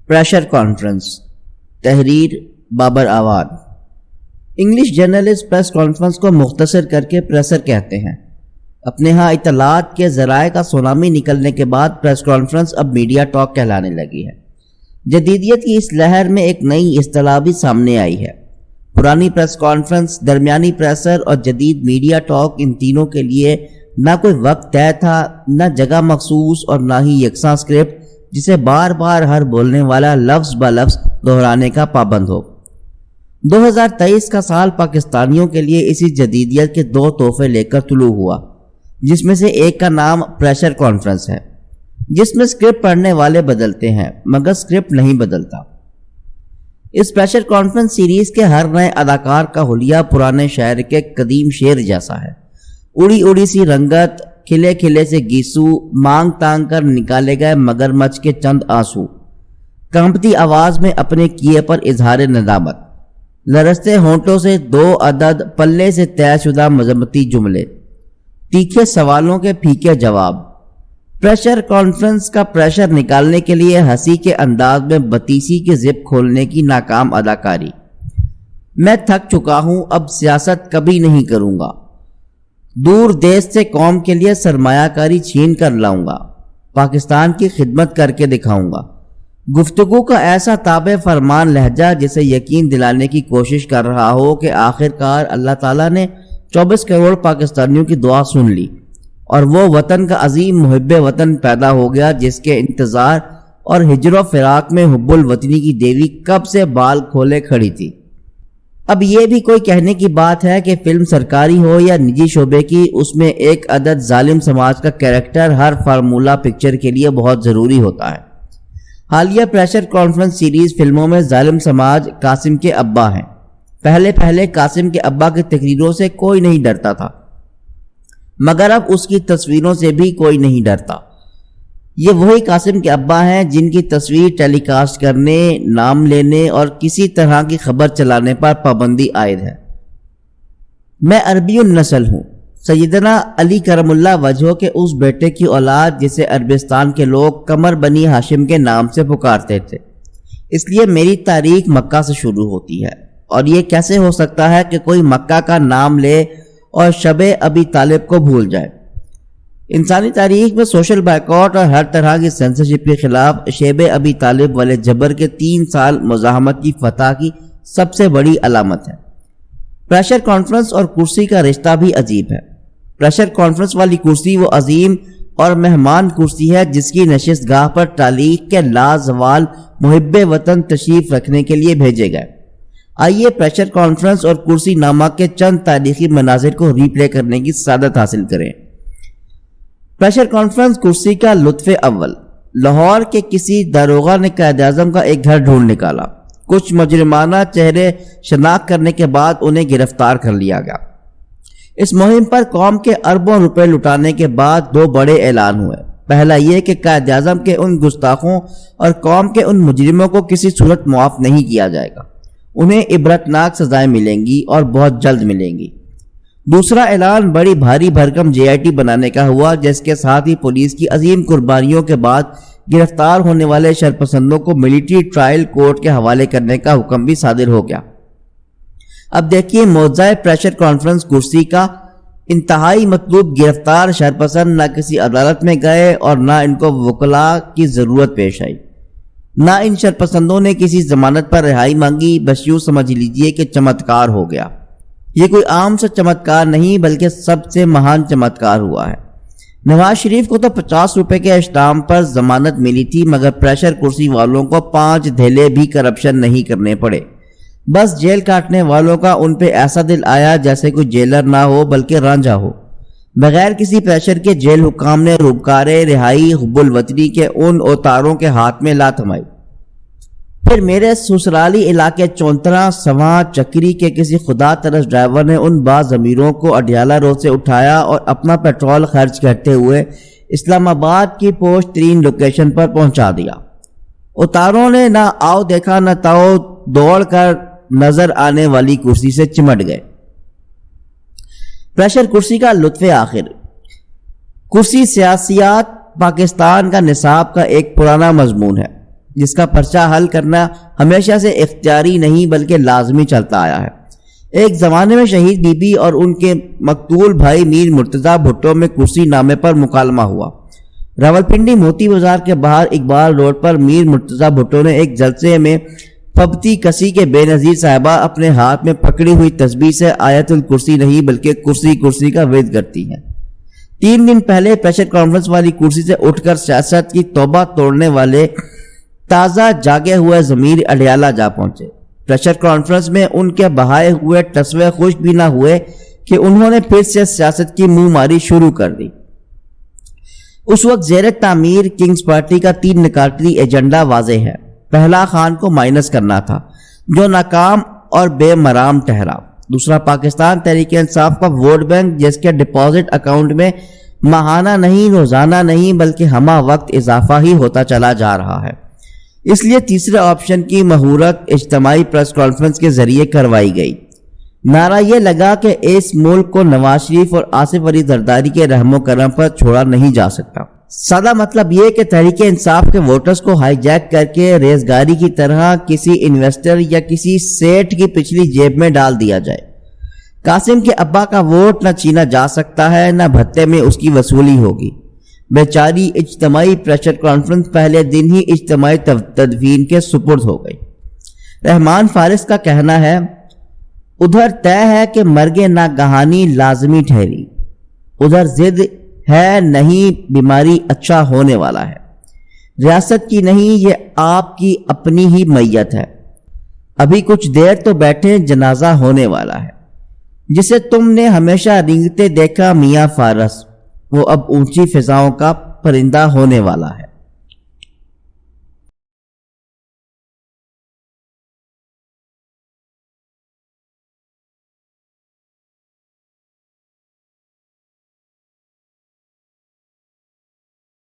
Pressure conference, تحریر Babar Awad. English journalist press conference کو مختصر کر کے پریسر کہتے ہیں۔ اپنے ہاں اطلاعات کے ذرائع کا سونامی نکلنے کے بعد پریس کانفرنس اب میڈیا ٹاک کہلانے لگی ہے۔ جدیدیت کی اس لہر میں ایک نئی اصطلاح بھی سامنے آئی ہے۔ پرانی پریس کانفرنس، درمیانی پریسر اور جدید میڈیا ٹاک، ان تینوں کے لیے نہ کوئی وقت طے تھا، نہ جگہ مخصوص، اور نہ ہی یکساں اسکرپٹ جسے بار بار ہر بولنے والا لفظ بہ لفظ دہرانے کا پابند ہو۔ 2023 کا سال پاکستانیوں کے لیے اسی جدیدیت کے دو تحفے لے کر طلوع ہوا، جس میں سے ایک کا نام پریشر کانفرنس ہے، جس میں اسکرپٹ پڑھنے والے بدلتے ہیں مگر اسکرپٹ نہیں بدلتا۔ اس پریشر کانفرنس سیریز کے ہر نئے اداکار کا حلیہ پرانے شاعر کے قدیم شعر جیسا ہے۔ اڑی اڑی سی رنگت، کھلے کھلے سے گیسو، مانگ تانگ کر نکالے گئے مگرمچھ کے چند آنسو، کانپتی آواز میں اپنے کیے پر اظہار ندامت، لرزتے ہونٹوں سے 2 عدد پلے سے طے شدہ مذمتی جملے، تیکھے سوالوں کے پھیکے جواب۔ پریشر کانفرنس کا پریشر نکالنے کے لیے ہنسی کے انداز میں بتیسی کی زپ کھولنے کی ناکام اداکاری۔ میں تھک چکا ہوں، اب سیاست کبھی نہیں کروں گا، دور دیش سے قوم کے لیے سرمایہ کاری چھین کر لاؤں گا، پاکستان کی خدمت کر کے دکھاؤں گا۔ گفتگو کا ایسا تابع فرمان لہجہ جسے یقین دلانے کی کوشش کر رہا ہو کہ آخرکار اللہ تعالیٰ نے 24 کروڑ پاکستانیوں کی دعا سن لی اور وہ وطن کا عظیم محب وطن پیدا ہو گیا، جس کے انتظار اور ہجر و فراق میں حب الوطنی کی دیوی کب سے بال کھولے کھڑی تھی۔ اب یہ بھی کوئی کہنے کی بات ہے کہ فلم سرکاری ہو یا نجی شعبے کی، اس میں ایک عدد ظالم سماج کا کریکٹر ہر فارمولہ پکچر کے لیے بہت ضروری ہوتا ہے۔ حالیہ پریشر کانفرنس سیریز فلموں میں ظالم سماج قاسم کے ابا ہیں۔ پہلے قاسم کے ابا کی تقریروں سے کوئی نہیں ڈرتا تھا، مگر اب اس کی تصویروں سے بھی کوئی نہیں ڈرتا۔ یہ وہی قاسم کے ابا ہیں جن کی تصویر ٹیلی کاسٹ کرنے، نام لینے اور کسی طرح کی خبر چلانے پر پابندی عائد ہے۔ میں عربی النسل ہوں، سیدنا علی کرم اللہ وجہہ کے اس بیٹے کی اولاد جسے عربستان کے لوگ قمر بنی ہاشم کے نام سے پکارتے تھے، اس لیے میری تاریخ مکہ سے شروع ہوتی ہے۔ اور یہ کیسے ہو سکتا ہے کہ کوئی مکہ کا نام لے اور شب ابی طالب کو بھول جائے؟ انسانی تاریخ میں سوشل بائیکاٹ اور ہر طرح کی سینسرشپ کے خلاف شیب ابی طالب والے جبر کے 3 سال مزاحمت کی فتح کی سب سے بڑی علامت ہے۔ پریشر کانفرنس اور کرسی کا رشتہ بھی عجیب ہے۔ پریشر کانفرنس والی کرسی وہ عظیم اور مہمان کرسی ہے جس کی نشست گاہ پر تاریخ کے لازوال محب وطن تشریف رکھنے کے لیے بھیجے گئے۔ آئیے پریشر کانفرنس اور کرسی نامہ کے چند تاریخی مناظر کو ری پلے کرنے کی سعادت حاصل کریں۔ پریشر کانفرنس کرسی کا لطف اول۔ لاہور کے کسی داروغہ نے قائد اعظم کا ایک گھر ڈھونڈ نکالا، کچھ مجرمانہ چہرے شناخت کرنے کے بعد انہیں گرفتار کر لیا گیا۔ اس مہم پر قوم کے اربوں روپے لٹانے کے بعد 2 بڑے اعلان ہوئے۔ پہلا یہ کہ قائد اعظم کے ان گستاخوں اور قوم کے ان مجرموں کو کسی صورت معاف نہیں کیا جائے گا، انہیں عبرتناک سزائیں ملیں گی اور بہت جلد ملیں گی۔ دوسرا اعلان بڑی بھاری بھرکم JIT بنانے کا ہوا، جس کے ساتھ ہی پولیس کی عظیم قربانیوں کے بعد گرفتار ہونے والے شرپسندوں کو ملٹری ٹرائل کورٹ کے حوالے کرنے کا حکم بھی صادر ہو گیا۔ اب دیکھیے معجزہ پریشر کانفرنس کرسی کا۔ انتہائی مطلوب گرفتار شرپسند نہ کسی عدالت میں گئے اور نہ ان کو وکلاء کی ضرورت پیش آئی، نہ ان شرپسندوں نے کسی ضمانت پر رہائی مانگی۔ بس یوں سمجھ لیجئے کہ چمتکار ہو گیا۔ یہ کوئی عام سا چمتکار نہیں بلکہ سب سے مہان چمتکار ہوا ہے۔ نواز شریف کو تو 50 روپے کے اشتہام پر ضمانت ملی تھی، مگر پریشر کرسی والوں کو 5 دھیلے بھی کرپشن نہیں کرنے پڑے۔ بس جیل کاٹنے والوں کا ان پہ ایسا دل آیا جیسے کوئی جیلر نہ ہو بلکہ رانجھا ہو۔ بغیر کسی پریشر کے جیل حکام نے روبکار رہائی حب الوطنی کے ان اوتاروں کے ہاتھ میں لا تھمائی۔ پھر میرے سسرالی علاقے چونترا سواں چکری کے کسی خدا ترس ڈرائیور نے ان باضمیروں کو اڈیالہ روڈ سے اٹھایا اور اپنا پیٹرول خرچ کرتے ہوئے اسلام آباد کی پوش ترین لوکیشن پر پہنچا دیا۔ اتاروں نے نہ آؤ دیکھا نہ تاؤ، دوڑ کر نظر آنے والی کرسی سے چمٹ گئے۔ پریشر کرسی کا لطف آخر۔ کرسی سیاسیات پاکستان کا نصاب کا ایک پرانا مضمون ہے۔ جس کا پرچہ حل کرنا ہمیشہ سے اختیاری نہیں بلکہ لازمی چلتا آیا ہے۔ ایک زمانے میں شہید بی بی اور ان کے مقتول بھائی میر مرتضیٰ بھٹو میں کرسی نامے پر مکالمہ ہوا۔ راولپنڈی موتی بازار کے باہر اقبال روڈ پر میر مرتضیٰ بھٹو نے ایک جلسے میں پبتی کسی کے بے نظیر صاحبہ اپنے ہاتھ میں پکڑی ہوئی تسبیح سے آیت الکرسی نہیں بلکہ کرسی کرسی کا ورد کرتی ہیں۔ 3 دن پہلے پریشر کانفرنس والی کرسی سے اٹھ کر سیاست کی توبہ توڑنے والے تازہ جاگے ہوئے ضمیر اڈیالہ جا پہنچے۔ پریشر کانفرنس میں ان کے بہائے ہوئے ٹسوے خوش بھی نہ ہوئے کہ انہوں نے پھر سے سیاست کی منہ ماری شروع کر دی۔ اس وقت زیر تعمیر کنگز پارٹی کا 3 نکاتی ایجنڈا واضح ہے۔ پہلا، خان کو مائنس کرنا تھا جو ناکام اور بے مرام ٹھہرا۔ دوسرا، پاکستان تحریک انصاف کا ووٹ بینک جس کے ڈپازٹ اکاؤنٹ میں ماہانہ نہیں روزانہ نہیں بلکہ ہمہ وقت اضافہ ہی ہوتا چلا جا رہا ہے، اس لیے تیسرے آپشن کی مہورت اجتماعی پریس کانفرنس کے ذریعے کروائی گئی۔ نعرہ یہ لگا کہ اس ملک کو نواز شریف اور آصف علی زرداری کے رحم و کرم پر چھوڑا نہیں جا سکتا۔ سادہ مطلب یہ کہ تحریک انصاف کے ووٹرز کو ہائی جیک کر کے ریزگاری کی طرح کسی انویسٹر یا کسی سیٹ کی پچھلی جیب میں ڈال دیا جائے۔ قاسم کے ابا کا ووٹ نہ چھینا جا سکتا ہے، نہ بھتے میں اس کی وصولی ہوگی۔ بیچاری اجتماعی پریشر کانفرنس پہلے دن ہی اجتماعی تدفین کے سپرد ہو گئی۔ رحمان فارس کا کہنا ہے، ادھر طے ہے کہ مرگ ناگہانی لازمی ٹھہری، ادھر ضد ہے نہیں بیماری اچھا ہونے والا ہے۔ ریاست کی نہیں، یہ آپ کی اپنی ہی میت ہے۔ ابھی کچھ دیر تو بیٹھے، جنازہ ہونے والا ہے۔ جسے تم نے ہمیشہ رینگتے دیکھا میاں فارس، وہ اب اونچی فضاؤں کا پرندہ ہونے والا ہے۔